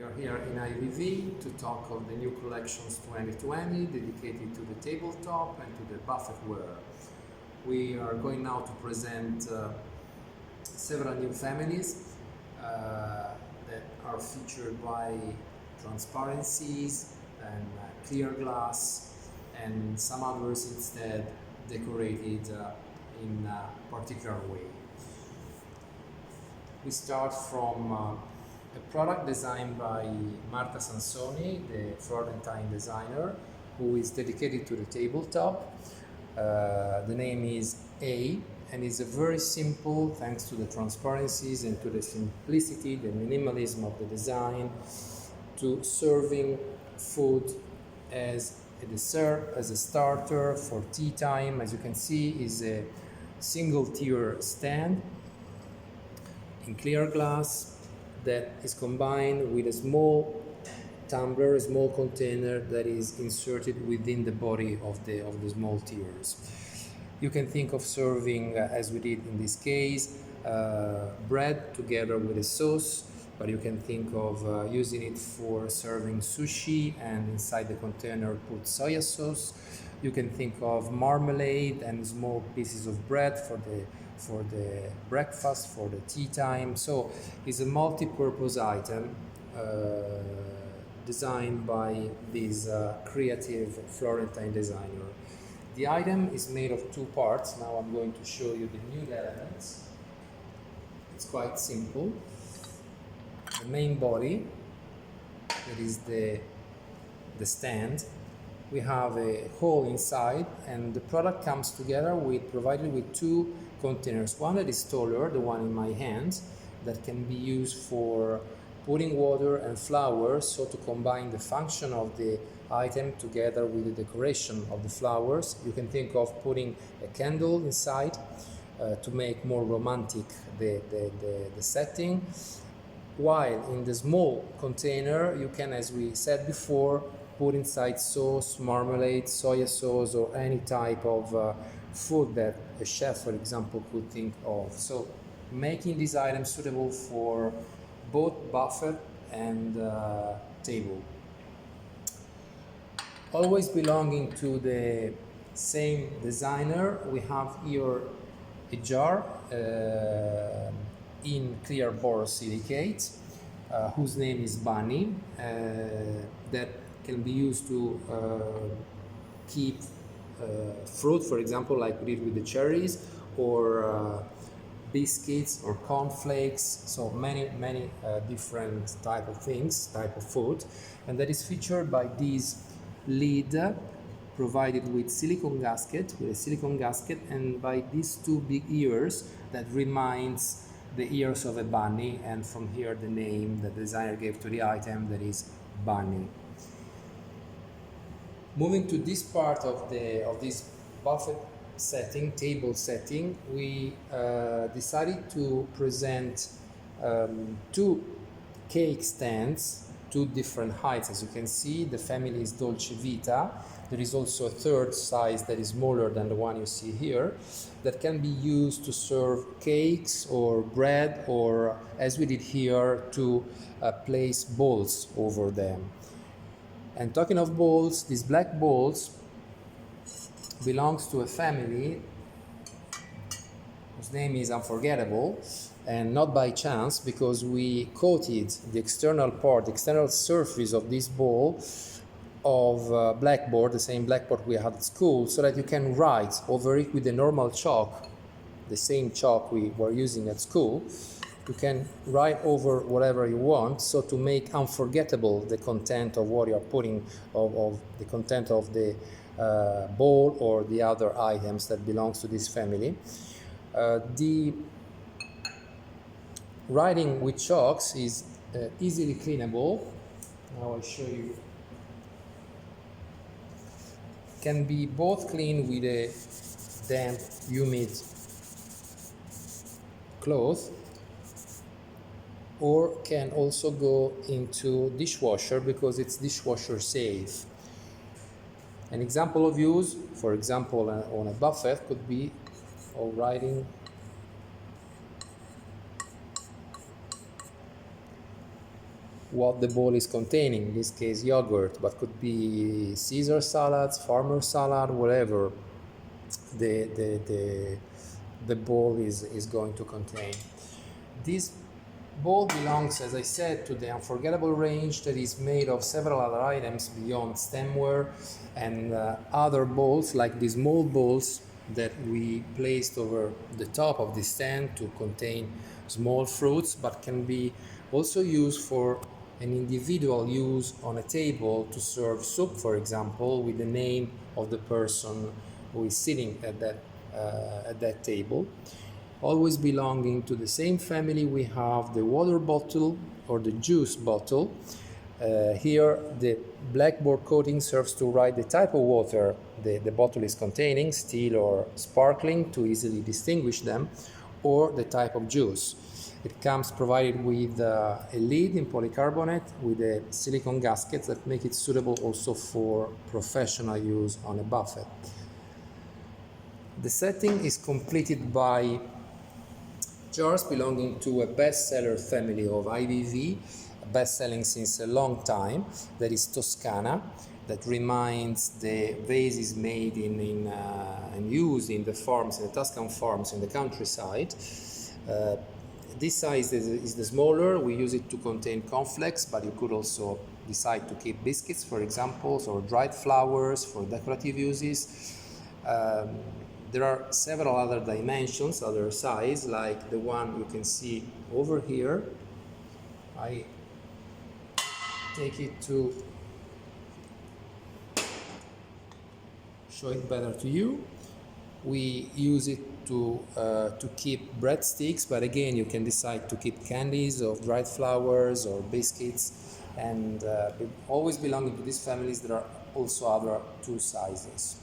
We are here in IVV to talk of the new collections 2020 dedicated to the tabletop and to the buffetware. We are going now to present several new families that are featured by transparencies and clear glass, and some others instead decorated in a particular way. We start from a product designed by Marta Sansoni, the Florentine designer, who is dedicated to the tabletop. The name is A, and is a very simple, thanks to the transparencies and to the simplicity, the minimalism of the design, to serving food as a dessert, as a starter, for tea time. As you can see, is a single tier stand in clear glass that is combined with a small tumbler, a small container that is inserted within the body of the small tiers. You can think of serving, as we did in this case, bread together with a sauce, but you can think of using it for serving sushi and inside the container put soya sauce. You can think of marmalade and small pieces of bread for the breakfast, for the tea time. So it's a multi-purpose item designed by this creative Florentine designer. The item is made of two parts. Now I'm going to show you the new elements. It's quite simple. The main body, that is the stand. We have a hole inside, and the product comes together provided with two containers. One that is taller, the one in my hands, that can be used for putting water and flowers, so to combine the function of the item together with the decoration of the flowers. You can think of putting a candle inside to make more romantic the setting. While in the small container, you can, as we said before, put inside sauce, marmalade, soya sauce, or any type of food that a chef, for example, could think of. So making these items suitable for both buffet and table. Always belonging to the same designer, we have here a jar in clear borosilicate, whose name is Bunny, that can be used to keep fruit, for example, like we did with the cherries, or biscuits or cornflakes. So many different type of things, type of food, and that is featured by this lid provided with a silicone gasket, and by these two big ears that reminds the ears of a bunny, and from here the name the designer gave to the item, that is Bunny. Moving to this part of this buffet setting, table setting, we decided to present two cake stands, two different heights. As you can see, the family is Dolce Vita. There is also a third size that is smaller than the one you see here, that can be used to serve cakes or bread, or, as we did here, to place bowls over them. And talking of bowls, these black bowls belongs to a family whose name is Unforgettable, and not by chance, because we coated the external part, the external surface of this bowl of blackboard, the same blackboard we had at school, so that you can write over it with the normal chalk, the same chalk we were using at school. You can write over whatever you want, so to make unforgettable the content of what you are putting, of the content of the bowl or the other items that belongs to this family. The writing with chalks is easily cleanable. Now I'll show you. Can be both cleaned with a damp, humid cloth, or can also go into dishwasher, because it's dishwasher safe. An example of use, for example, on a buffet, could be of writing what the bowl is containing, in this case yogurt, but could be Caesar salads, farmer salad, whatever the bowl is going to contain. This bowl belongs, as I said, to the Unforgettable range that is made of several other items beyond stemware and other bowls, like these mold bowls that we placed over the top of the stand to contain small fruits, but can be also used for an individual use on a table to serve soup, for example, with the name of the person who is sitting at that table. Always belonging to the same family, we have the water bottle or the juice bottle. Here the blackboard coating serves to write the type of water the bottle is containing, still or sparkling, to easily distinguish them, or the type of juice. It comes provided with a lid in polycarbonate with a silicone gasket that make it suitable also for professional use on a buffet. The setting is completed by jars belonging to a bestseller family of IVV, best-selling since a long time, that is Toscana, that reminds the vases made and used in the farms, in the Tuscan farms in the countryside. This size is the smaller. We use it to contain cornflakes, but you could also decide to keep biscuits, for example, or dried flowers for decorative uses. There are several other dimensions, other size, like the one you can see over here. I take it to show it better to you. We use it to keep breadsticks, but again, you can decide to keep candies or dried flowers or biscuits, and always belonging to these families. There are also other two sizes.